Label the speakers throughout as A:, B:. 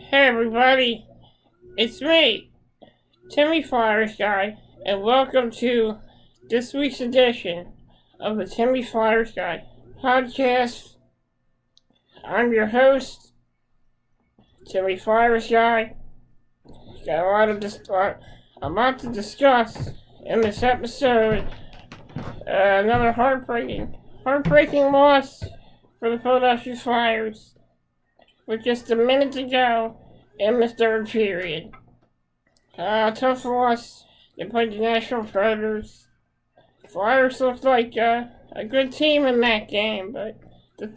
A: Hey everybody, it's me, Timmy Flyersguy, and welcome to this week's edition of the Timmy Flyersguy podcast. I'm your host, Timmy Flyersguy. Got a lot to discuss in this episode. Another heartbreaking loss for the Philadelphia Flyers with just a minute to go in the third period. Tough loss. They played the Nashville Predators. Flyers looked like a good team in that game, but the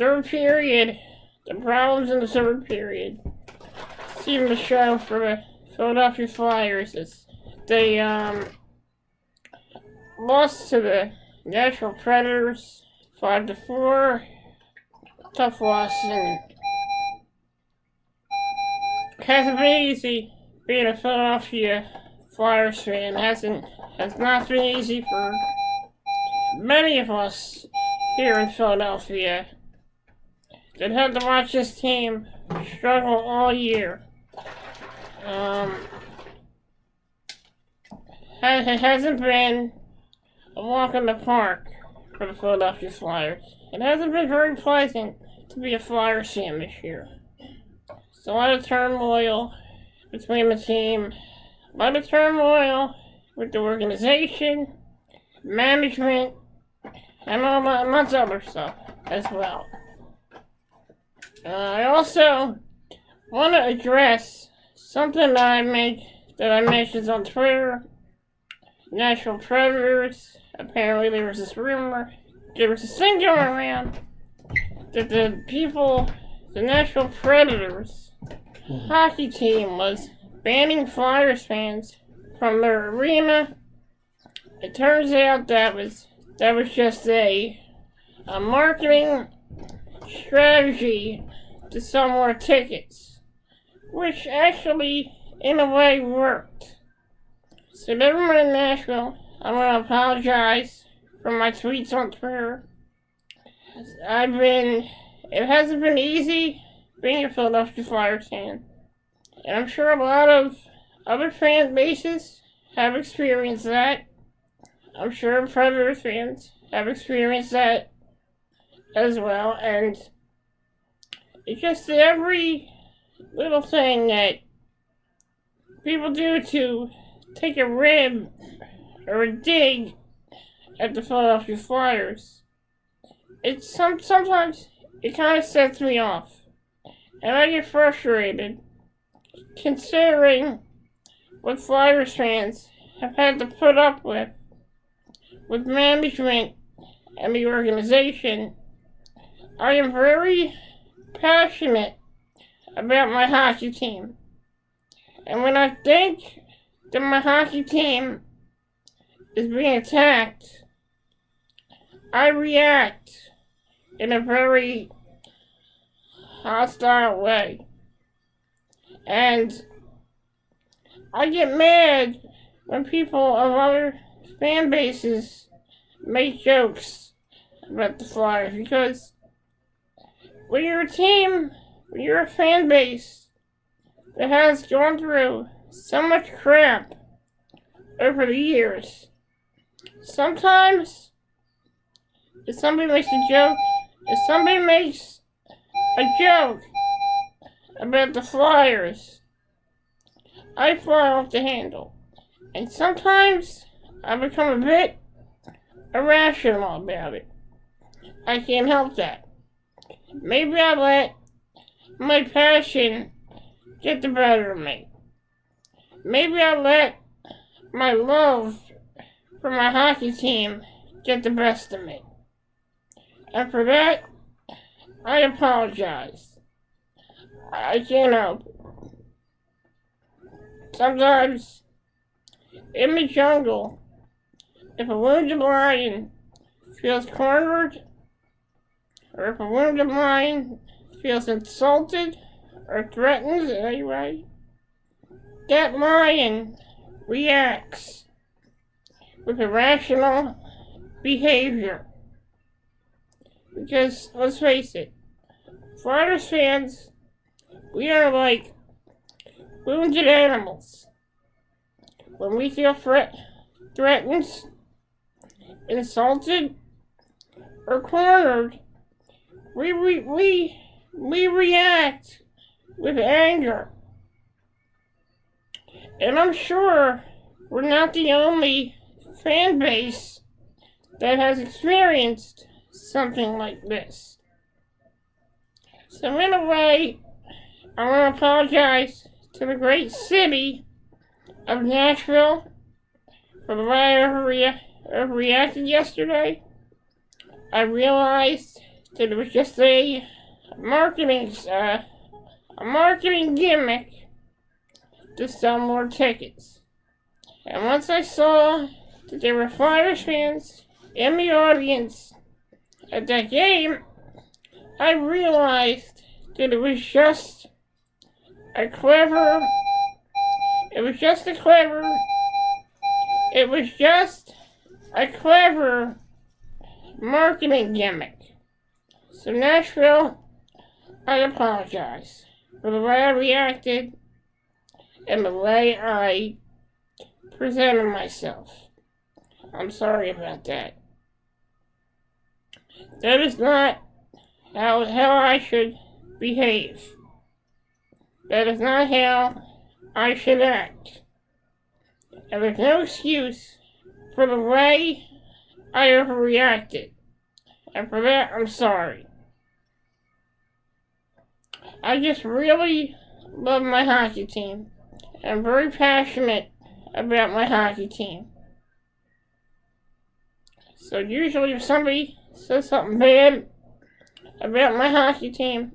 A: problems in the third period seemed to show for the Philadelphia Flyers as they lost to the Nashville Predators 5-4. Tough loss, and hasn't been easy being a Philadelphia Flyers fan. Has not been easy for many of us here in Philadelphia that had to watch this team struggle all year. It hasn't been a walk in the park for the Philadelphia Flyers. It hasn't been very pleasant to be a Flyers fan this year. There's a lot of turmoil between the team, a lot of turmoil with the organization, management, and all that much other stuff as well. I also want to address something that I mentioned on Twitter. Nashville Predators. Apparently there was this thing going around that the Nashville Predators hockey team was banning Flyers fans from their arena. It turns out that was just a marketing strategy to sell more tickets, which actually in a way worked. So to everyone in Nashville, I want to apologize for my tweets on Twitter. It hasn't been easy being a Philadelphia Flyers fan. And I'm sure a lot of other fan bases have experienced that. I'm sure Predators fans have experienced that as well. And it's just every little thing that people do to take a rib or a dig at the Philadelphia Flyers. Sometimes it kind of sets me off. And I get frustrated considering what Flyers fans have had to put up with management and the organization. I am very passionate about my hockey team. And when I think that my hockey team is being attacked, I react in a very hostile way. And I get mad when people of other fan bases make jokes about the Flyers, because when you're a fan base that has gone through so much crap over the years, sometimes if somebody makes a joke about the Flyers, I fly off the handle. And sometimes I become a bit irrational about it. I can't help that. Maybe I let my passion get the better of me. Maybe I let my love for my hockey team get the best of me. And for that, I apologize. I can't help it. Sometimes, in the jungle, if a wounded lion feels cornered, or if a wounded lion feels insulted or threatened in any way, that lion reacts with irrational behavior. Because, let's face it, Flyers fans, we are like wounded animals. When we feel threatened, insulted, or cornered, we react with anger. And I'm sure we're not the only fan base that has experienced something like this. So in a way, I want to apologize to the great city of Nashville for the way I overreacted yesterday. I realized that it was just a marketing gimmick to sell more tickets. And once I saw that there were Flyers fans in the audience at that game, I realized that it was just a clever marketing gimmick. So Nashville, I apologize for the way I reacted and the way I presented myself. I'm sorry about that. That is not how I should behave. That is not how I should act. And there's no excuse for the way I overreacted. And for that, I'm sorry. I just really love my hockey team. I'm very passionate about my hockey team. So usually if somebody says something bad about my hockey team,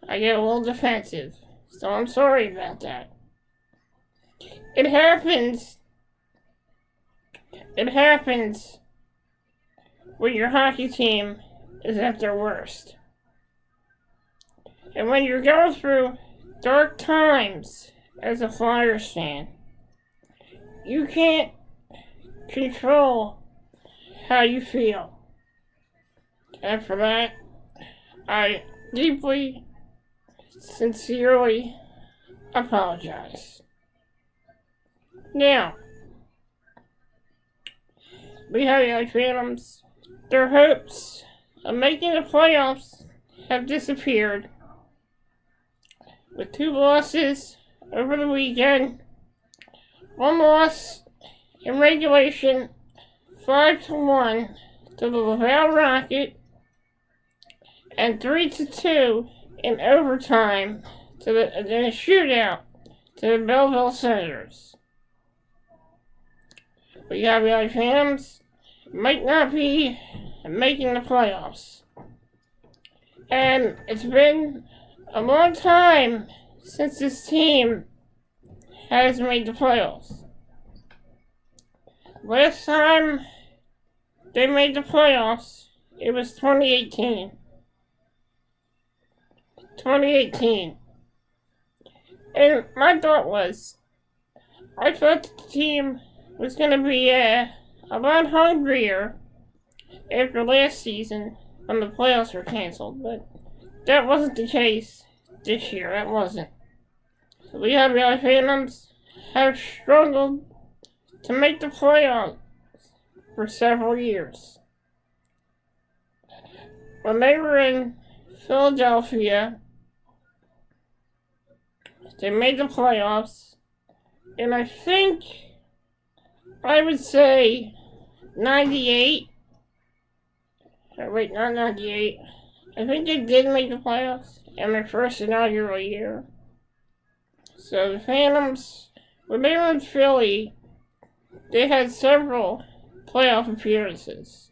A: I get a little defensive. So I'm sorry about that. It happens when your hockey team is at their worst. And when you're going through dark times as a Flyers fan, you can't control how you feel. And for that, I deeply, sincerely apologize. Now, Lehigh Phantoms, their hopes of making the playoffs have disappeared. With 2 losses over the weekend, 1 loss in regulation, 5-1 to the Laval Rocket, and 3-2 in overtime in a shootout to the Belleville Senators. Lehigh Phantoms might not be making the playoffs. And it's been a long time since this team has made the playoffs. Last time they made the playoffs, it was 2018. 2018. And my thought was, I thought the team was going to be a lot hungrier after last season when the playoffs were canceled, but that wasn't the case this year. That wasn't. The Lehigh Phantoms have struggled to make the playoffs for several years. When they were in Philadelphia, they made the playoffs, and I would say 98. Wait, not 98. I think they did make the playoffs in their first inaugural year. So the Phantoms, when they were in Philly, they had several playoff appearances.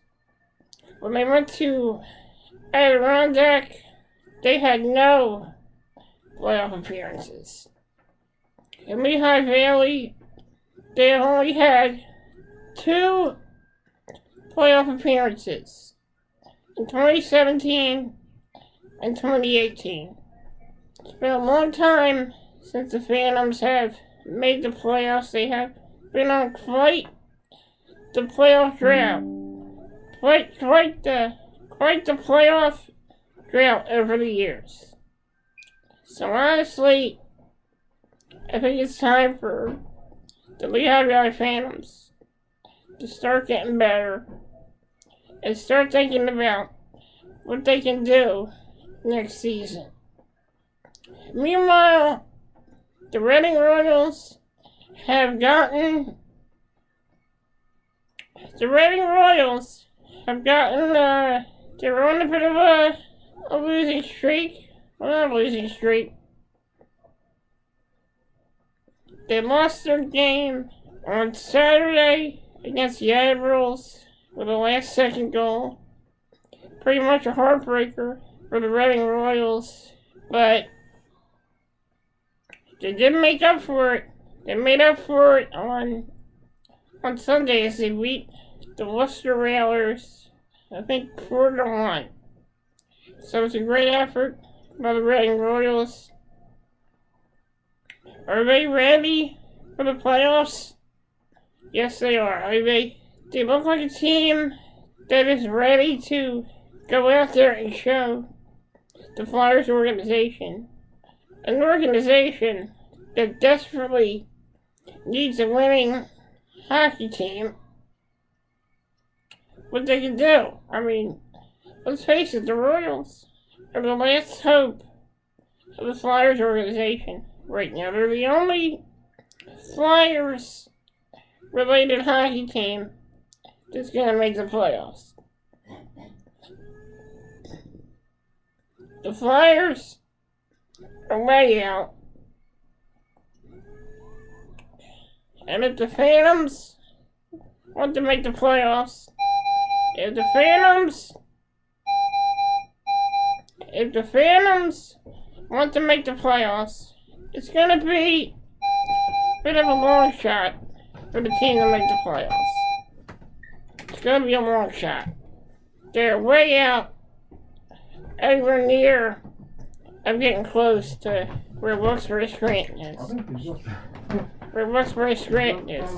A: When they went to Adirondack, they had no playoff appearances. In Lehigh Valley, they only had 2 playoff appearances in 2017 and 2018. It's been a long time since the Phantoms have made the playoffs. They have been on quite the playoff drought. Quite the playoff drought over the years. So honestly, I think it's time for the Lehigh Phantoms to start getting better and start thinking about what they can do next season. Meanwhile, the Reading Royals have gotten they're on a bit of a losing streak. Well, not a losing streak. They lost their game on Saturday against the Admirals with a last-second goal. Pretty much a heartbreaker for the Reading Royals, but they did make up for it. They made up for it on Sunday as they beat the Worcester Railers, I think 4-1. So it's a great effort by the Reading Royals. Are they ready for the playoffs? Yes, they are. They look like a team that is ready to go out there and show the Flyers organization, an organization that desperately needs a winning hockey team, what they can do. I mean, let's face it, the Royals are the last hope of the Flyers organization right now. They're the only Flyers-related hockey team that's going to make the playoffs. The Flyers are way out. And if the Phantoms want to make the playoffs, if the Phantoms want to make the playoffs, it's going to be a bit of a long shot for the team to make the playoffs. It's going to be a long shot. They're way out, anywhere near of getting close to where Wilkes-Barre Scranton is. Where Wilkes-Barre Scranton is.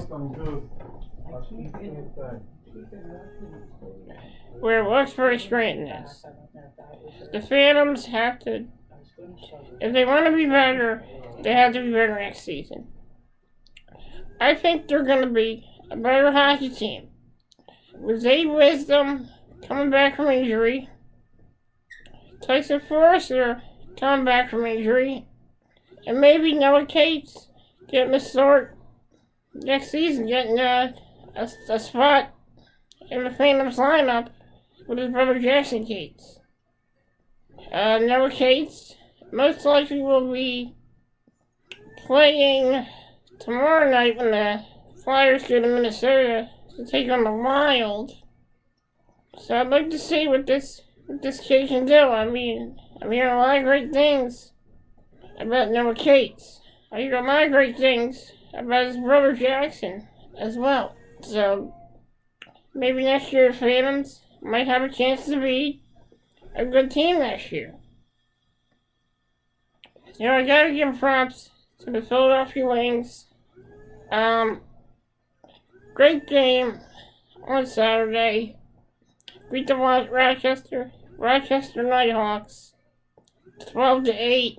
A: Where Wilkes-Barre Scranton is. The Phantoms have to, if they want to be better, they have to be better next season. I think they're going to be a better hockey team. With Zay Wisdom coming back from injury, Tyson Forrester coming back from injury, and maybe Noah Cates getting a start next season, getting a spot in the Phantoms lineup with his brother Jackson Cates. Noah Cates most likely will be playing tomorrow night when the Flyers go to Minnesota to take on the Wild. So I'd like to see what this kid can do. I mean, I'm hearing a lot of great things about Noah Cates. I hear a lot of great things about his brother Jackson as well. So maybe next year the Phantoms might have a chance to be a good team next year. You know, I gotta give props to the Philadelphia Wings. Great game on Saturday. Beat the Rochester Nighthawks 12-8.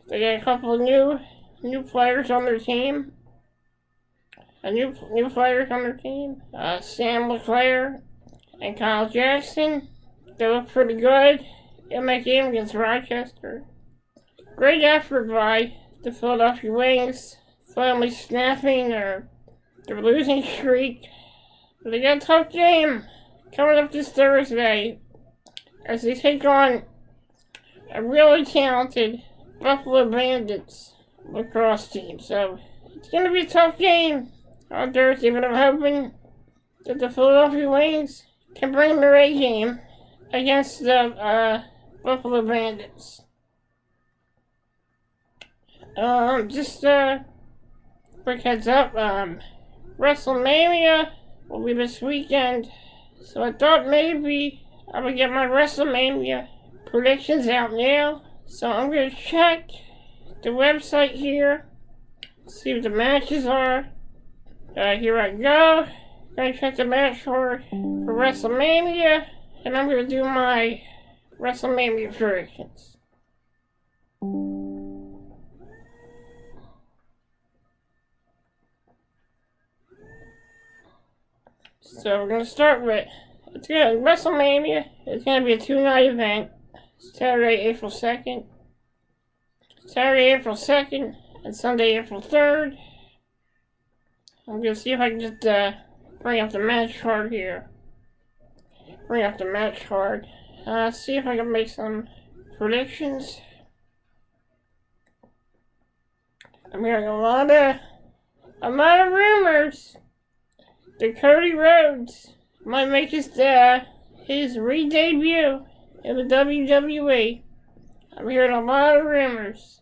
A: They got a couple of new players on their team. New players on their team. Sam LeClaire and Kyle Jackson. They look pretty good in that game against Rochester. Great effort by the Philadelphia Wings, finally snapping their losing streak. But they got a tough game coming up this Thursday as they take on a really talented Buffalo Bandits lacrosse team. So it's going to be a tough game on Thursday, but I'm hoping that the Philadelphia Wings can bring their A game against the Buffalo Bandits. Just quick heads up, WrestleMania will be this weekend, so I thought maybe I would get my WrestleMania predictions out now. So I'm going to check the website here, see what the matches are. Here I go. I'm going to check the match for WrestleMania, and I'm going to do my WrestleMania predictions. So we're gonna start with WrestleMania. It's gonna be a 2-night event. Saturday, April 2nd. Saturday, April 2nd, and Sunday, April 3rd. I'm gonna see if I can just bring up the match card here. See if I can make some predictions. I'm hearing a lot of rumors that Cody Rhodes might make his re-debut in the WWE. I'm hearing a lot of rumors,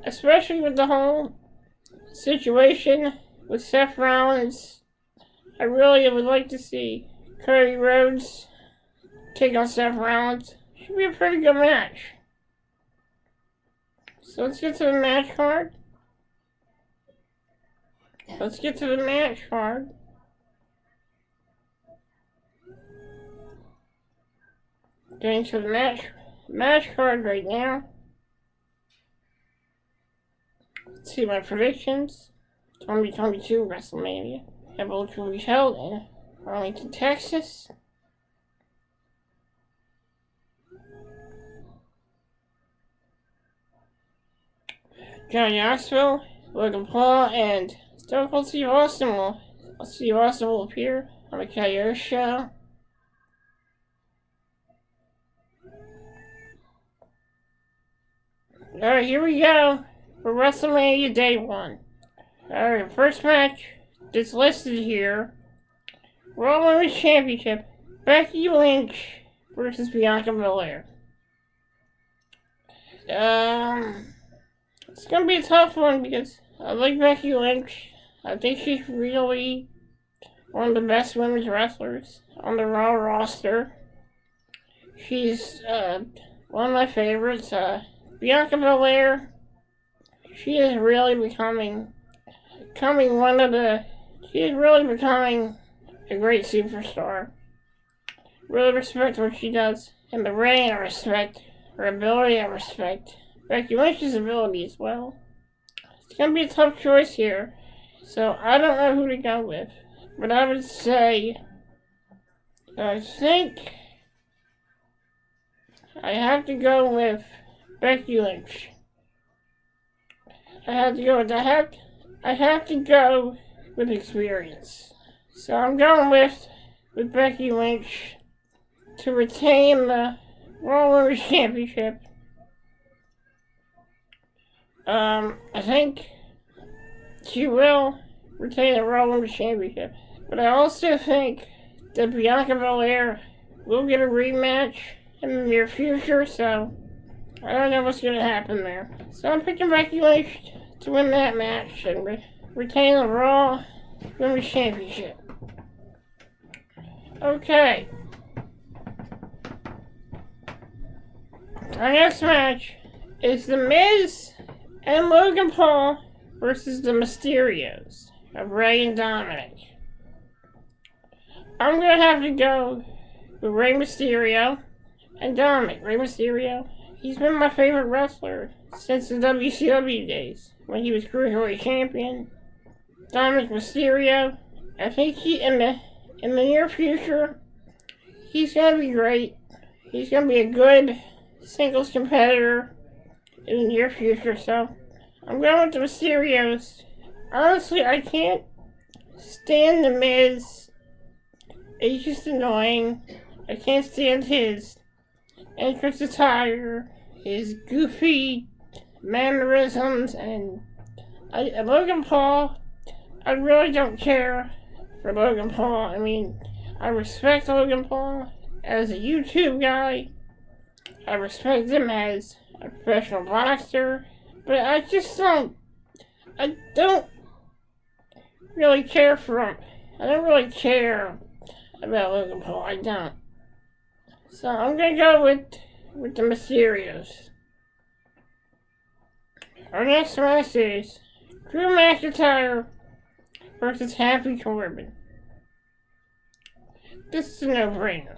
A: especially with the whole situation with Seth Rollins. I really would like to see Cody Rhodes take on Seth Rollins. Should be a pretty good match. So let's get to the match card. Getting to the match card right now. Let's see my predictions. 2022 WrestleMania. Evolution will be held in Arlington, Texas. Johnny Knoxville, Logan Paul, and Stone Cold Steve Austin will appear on the KO show. Alright, here we go for WrestleMania Day 1. Alright, first match that's listed here. Raw Women's Championship. Becky Lynch versus Bianca Belair. It's gonna be a tough one because I like Becky Lynch. I think she's really one of the best women's wrestlers on the Raw roster. She's one of my favorites. Bianca Belair, she is really becoming a great superstar. Really respect what she does in the ring. I respect her ability. I respect Becky Lynch's ability as well. It's gonna be a tough choice here, so I don't know who to go with. But I would say, I think I have to go with Becky Lynch. I have to go with experience. So I'm going with Becky Lynch to retain the Raw Women's Championship. I think she will retain the Raw Women's Championship. But I also think that Bianca Belair will get a rematch in the near future, so I don't know what's going to happen there. So I'm picking Becky Lynch to win that match and retain the Raw Women's Championship. Okay. Our next match is The Miz and Logan Paul versus the Mysterios of Rey and Dominic. I'm going to have to go with Rey Mysterio and Dominic. Rey Mysterio, he's been my favorite wrestler since the WCW days, when he was Cruiserweight Champion. Dominic Mysterio, I think in the near future, he's going to be great. He's going to be a good singles competitor in the near future, so I'm going with the Mysterios. Honestly, I can't stand The Miz. He's just annoying. I can't stand his entrance attire, his goofy mannerisms, and Logan Paul, I really don't care for Logan Paul. I mean, I respect Logan Paul as a YouTube guy. I respect him as a professional boxer, but I don't really care for him. I don't really care about Logan Paul. I don't. So I'm gonna go with the Mysterios. Our next match is Drew McIntyre versus Happy Corbin. This is a no-brainer.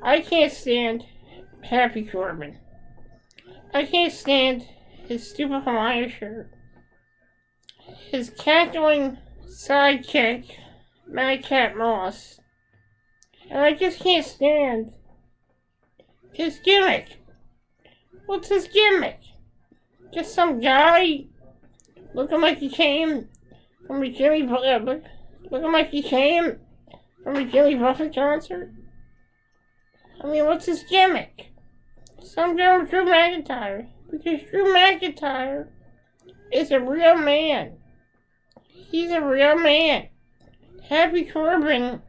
A: I can't stand Happy Corbin. I can't stand his stupid Hawaiian shirt. His cackling sidekick, Madcap Moss. And I just can't stand his gimmick. What's his gimmick? Just some guy looking like he came from a looking like he came from a Jimmy Buffett concert? I mean, what's his gimmick? Some guy with Drew McIntyre. Because Drew McIntyre is a real man. He's a real man. Happy Corbin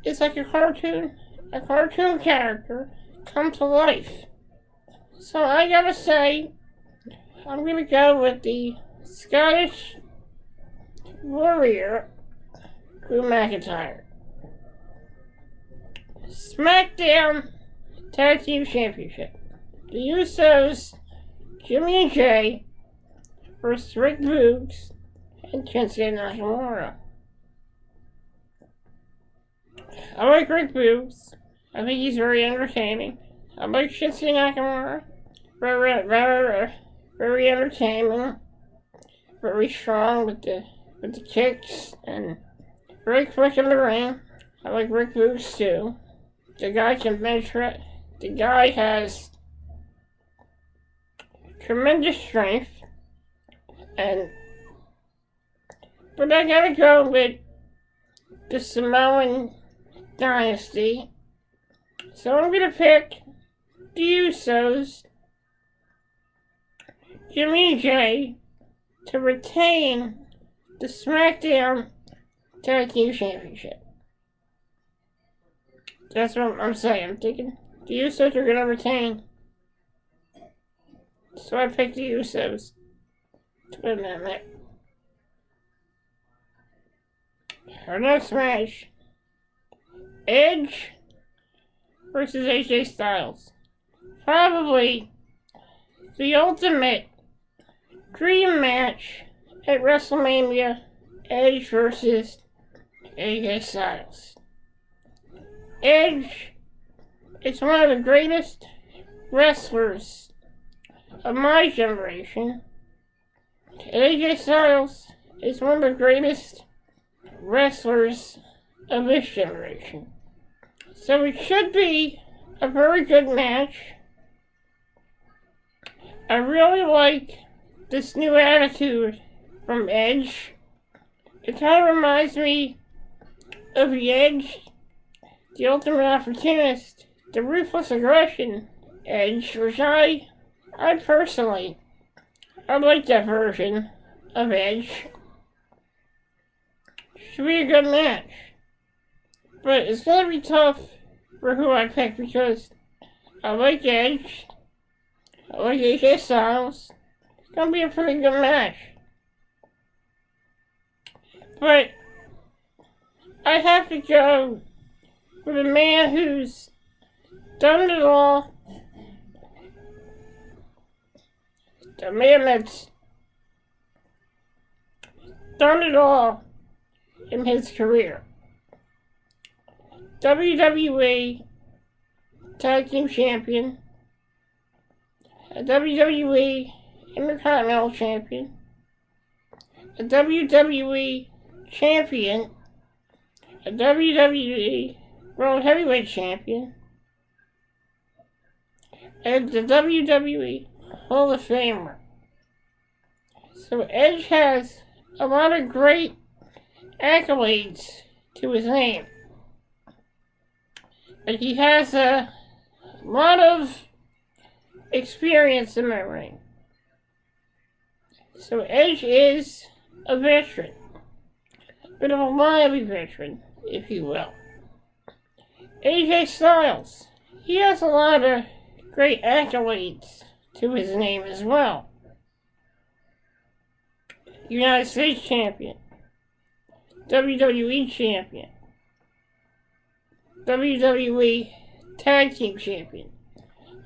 A: is like a cartoon character come to life. So I gotta say, I'm gonna go with the Scottish Warrior, Drew McIntyre. SmackDown Tag Team Championship. The Usos, Jimmy and Jay, versus Rick Boogs and Shinsuke Nakamura. I like Rick Boogs. I think he's very entertaining. I like Shinsuke Nakamura. Very entertaining. Very strong with the kicks and very quick in the ring. I like Rick Boogs too. The guy can bench press. The guy has tremendous strength. But I gotta go with the Samoan Dynasty. So I'm gonna pick the Usos, Jimmy and Jay, to retain the SmackDown Tag Team Championship. That's what I'm saying. I'm thinking the Usos are gonna retain. So I picked the Usos to win that match. Our next match, Edge versus AJ Styles. Probably the ultimate dream match at WrestleMania, Edge versus AJ Styles. Edge is one of the greatest wrestlers of my generation. AJ Styles is one of the greatest wrestlers of this generation. So it should be a very good match. I really like this new attitude from Edge. It kind of reminds me of the Edge, the Ultimate Opportunist, the Ruthless Aggression Edge, which I personally, I like that version of Edge. Should be a good match. But it's gonna be tough for who I pick because I like Edge, I like AJ Styles. It's gonna be a pretty good match. But I have to go with a man who's done it all. The man that's done it all in his career. WWE Tag Team Champion, a WWE Intercontinental Champion, a WWE Champion, a WWE World Heavyweight Champion, and the WWE Hall of Famer. So Edge has a lot of great accolades to his name. And he has a lot of experience in that ring. So Edge is a veteran. A bit of a lively veteran, if you will. AJ Styles, he has a lot of great accolades to his name as well. United States Champion, WWE Champion, WWE Tag Team Champion,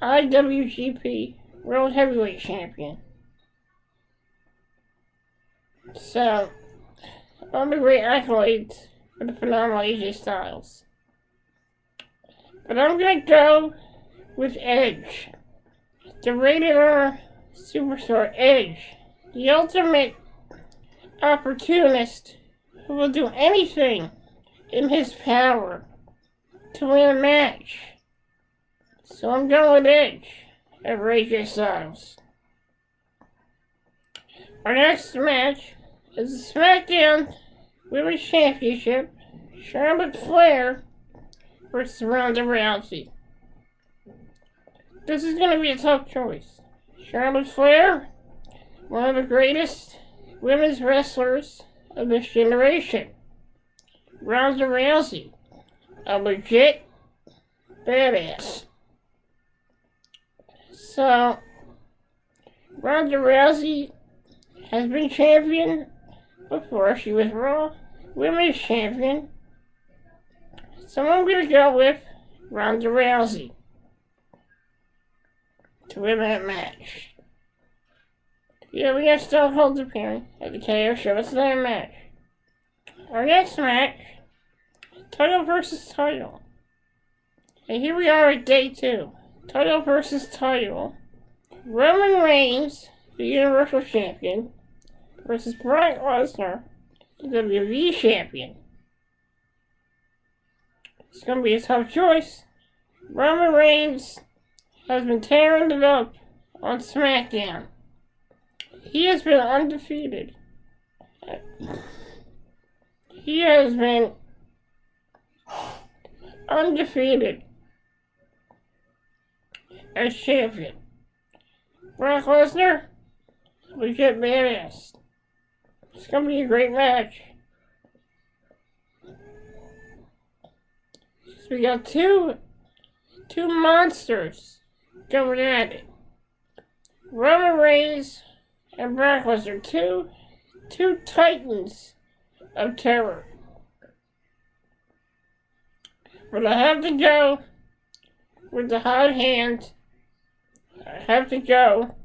A: IWGP World Heavyweight Champion. So, all the great accolades for the phenomenal AJ Styles. But I'm gonna go with Edge. The rated R superstar Edge. The ultimate opportunist who will do anything in his power to win a match. So I'm going with Edge over AJ Styles. Our next match is the SmackDown Women's Championship, Charlotte Flair versus Ronda Rousey. This is going to be a tough choice. Charlotte Flair, one of the greatest women's wrestlers of this generation. Ronda Rousey, a legit badass. So, Ronda Rousey has been champion before. She was Raw Women's Champion. So I'm going to go with Ronda Rousey to win that match. Yeah, we got Stone Cold appearing at the KO show. It's not a match. Our next match, title versus title. And here we are at day 2. Title versus title. Roman Reigns, the Universal Champion, versus Brock Lesnar, the WWE Champion. It's going to be a tough choice. Roman Reigns has been tearing it up on SmackDown. He has been undefeated. He has been undefeated as champion. Brock Lesnar, legit badass. It's gonna be a great match. So we got two monsters going at it. Roman Reigns and Brock Lesnar, two titans of terror. But I have to go with the hot hand. I have to go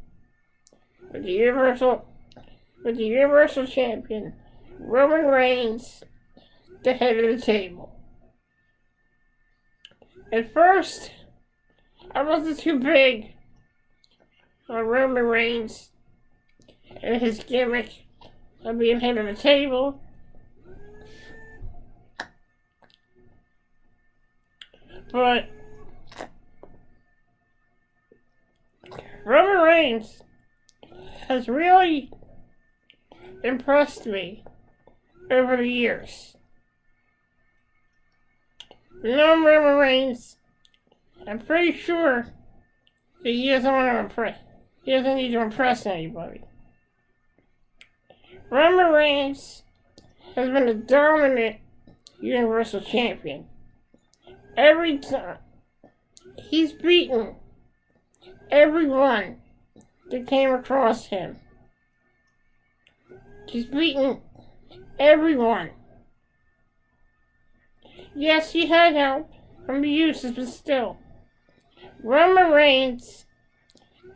A: with the Universal Champion, Roman Reigns, the head of the table. At first, I wasn't too big on Roman Reigns and his gimmick of being head of the table. But Roman Reigns has really impressed me over the years. Roman Reigns, I'm pretty sure that he doesn't want to impress. He doesn't need to impress anybody. Roman Reigns has been a dominant Universal Champion. Every time he's beaten everyone that came across him. He's beaten everyone. Yes, he had help from the uses, but still. Roman Reigns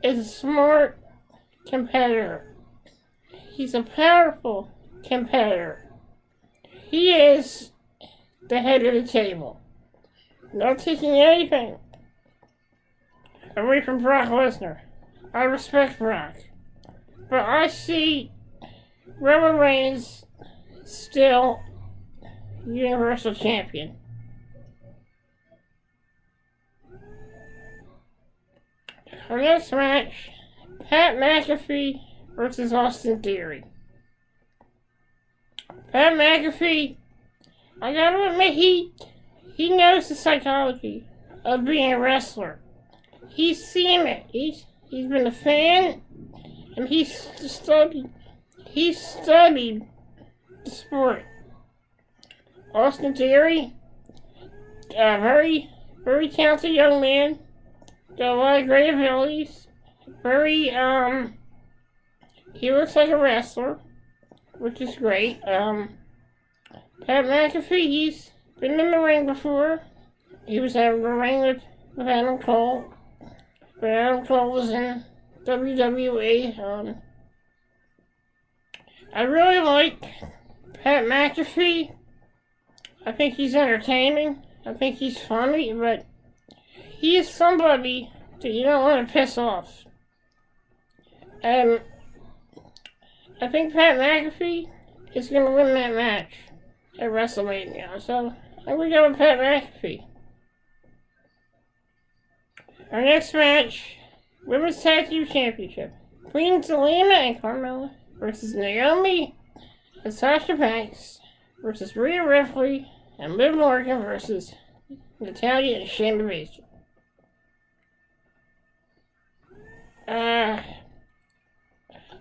A: is a smart competitor. He's a powerful competitor. He is the head of the table. Not taking anything away from Brock Lesnar. I respect Brock. But I see Roman Reigns still Universal Champion. Our next match, Pat McAfee versus Austin Theory. Pat McAfee, I gotta admit, he knows the psychology of being a wrestler. He's seen it. He's been a fan, and he's studied the sport. Austin Theory, a very talented young man, got a lot of great abilities. He looks like a wrestler, which is great. Pat McAfee, he's been in the ring before. He was in the ring with Adam Cole. But Adam Cole was in WWE. I really like Pat McAfee. I think he's entertaining. I think he's funny, but he is somebody that you don't want to piss off. And I think Pat McAfee is going to win that match. at WrestleMania. So I'm gonna go with Pat McAfee. Our next match, Women's Tag Team Championship. Queen Zelina and Carmella versus Naomi and Sasha Banks versus Rhea Ripley and Liv Morgan versus Natalya and Shayna Baszler.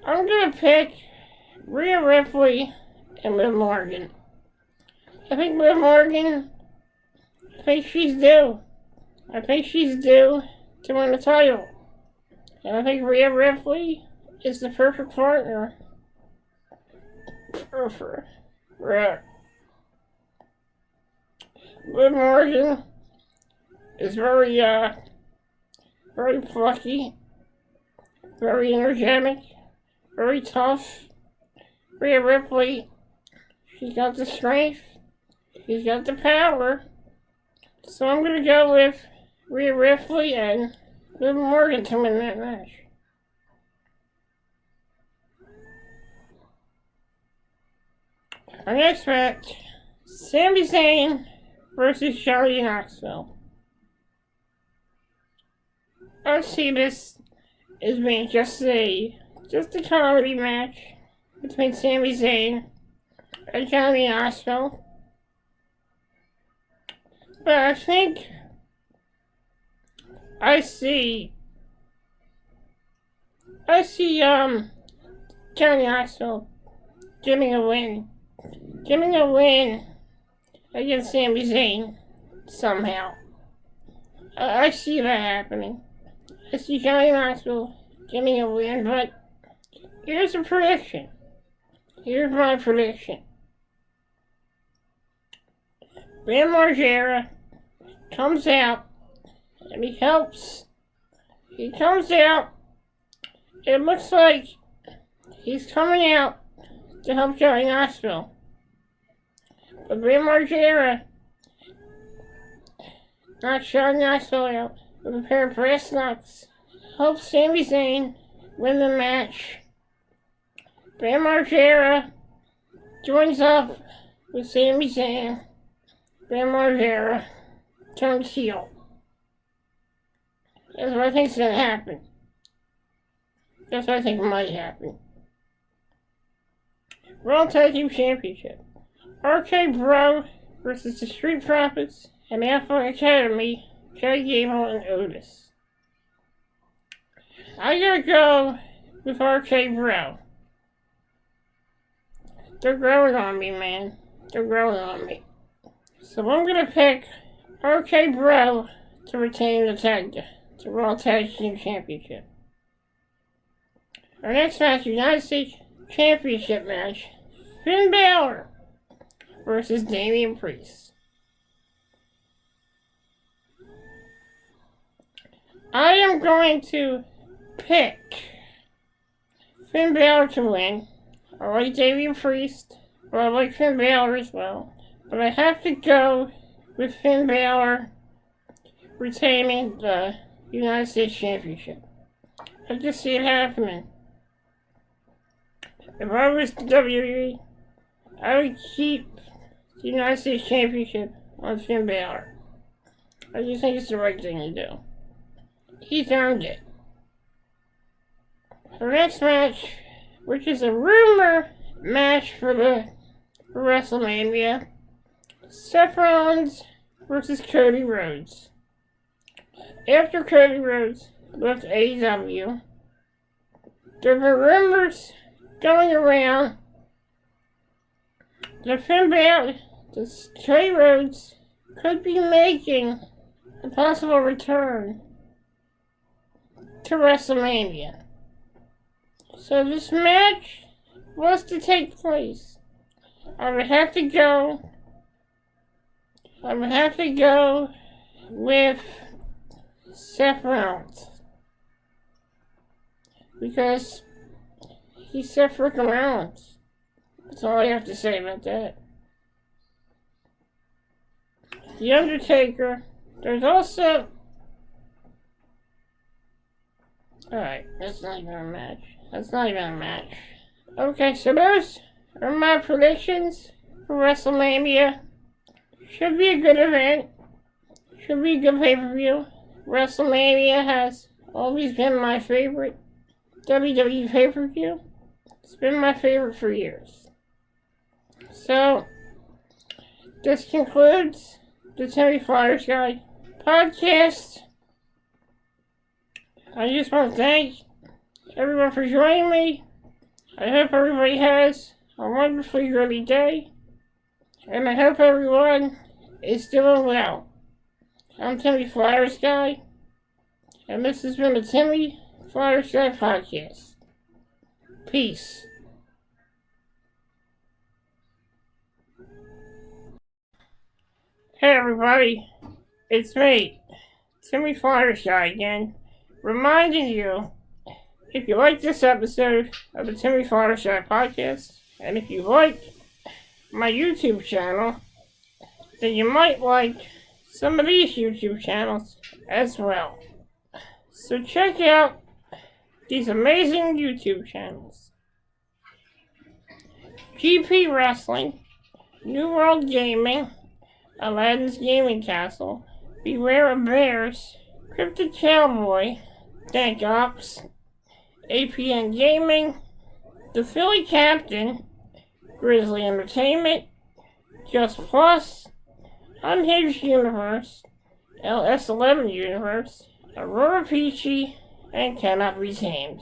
A: I'm gonna pick Rhea Ripley and Liv Morgan. I think Liv Morgan, I think she's due to win the title. And I think Rhea Ripley is the perfect partner for Liv Morgan is very plucky, very energetic, very tough. Rhea Ripley, she's got the strength, she's got the power. So I'm gonna go with Rhea Ripley and Liv Morgan to win that match. Our next match, Sami Zayn versus Johnny Knoxville. I see this as being just a comedy match between Sami Zayn and Johnny Knoxville. But I think I see Johnny Knoxville getting a win against Sami Zayn somehow. I see that happening. I see Johnny Knoxville getting a win, but here's a prediction. Here's my prediction. Bam Margera comes out and he helps. He comes out. It looks like he's coming out to help Johnny Knoxville. But Bam Margera knocks Johnny Knoxville out with a pair of brass knucks. Helps Sami Zayn win the match. Bam Margera joins up with Sami Zayn. Bam Margera turns heel. That's what I think's gonna happen. That's what I think might happen. World Tag Team Championship. RK Bro versus the Street Profits and the Alpha Academy, Chad Gable and Otis. I gotta go with RK Bro. They're growing on me, man. They're growing on me. So I'm gonna pick RK Bro to retain the World Tag Team Championship. Our next match, United States Championship match, Finn Balor versus Damian Priest. I am going to pick Finn Balor to win. I like Damian Priest, but I like Finn Balor as well. But I have to go with Finn Balor retaining the United States Championship. I just see it happening. If I was the WWE, I would keep the United States Championship on Finn Balor. I just think it's the right thing to do. He's earned it. The next match, which is a rumor match for WrestleMania, Seth Rollins versus Cody Rhodes. After Cody Rhodes left AEW, there were rumors going around that Cody Rhodes could be making a possible return to WrestleMania. So this match was to take place. I would have to go with Seth Rollins. Because he's Seth freaking Rollins. That's all I have to say about that. The Undertaker. There's also... Alright, that's not even a match. Okay, so those are my predictions for WrestleMania. Should be a good event. Should be a good pay-per-view. WrestleMania has always been my favorite WWE pay-per-view. It's been my favorite for years. So, this concludes the Timmy Flyersguy podcast. I just want to thank everyone for joining me. I hope everybody has a wonderfully early day. And I hope everyone is doing well. I'm Timmy Flyersguy. And this has been the Timmy Flyersguy podcast. Peace. Hey everybody, it's me, Timmy Flyersguy again, reminding you, if you like this episode of the Timmy Flyersguy podcast, and if you like my YouTube channel, then you might like some of these YouTube channels as well. So check out these amazing YouTube channels. GP Wrestling, New World Gaming, Aladdin's Gaming Castle, Beware of Bears, Cryptid Cowboy, Dank Ops, APN Gaming, The Philly Captain, Grizzly Entertainment, Just Plus, Unhinged Universe, LS11 Universe, Aurora Peachy, and Cannot Be Tamed.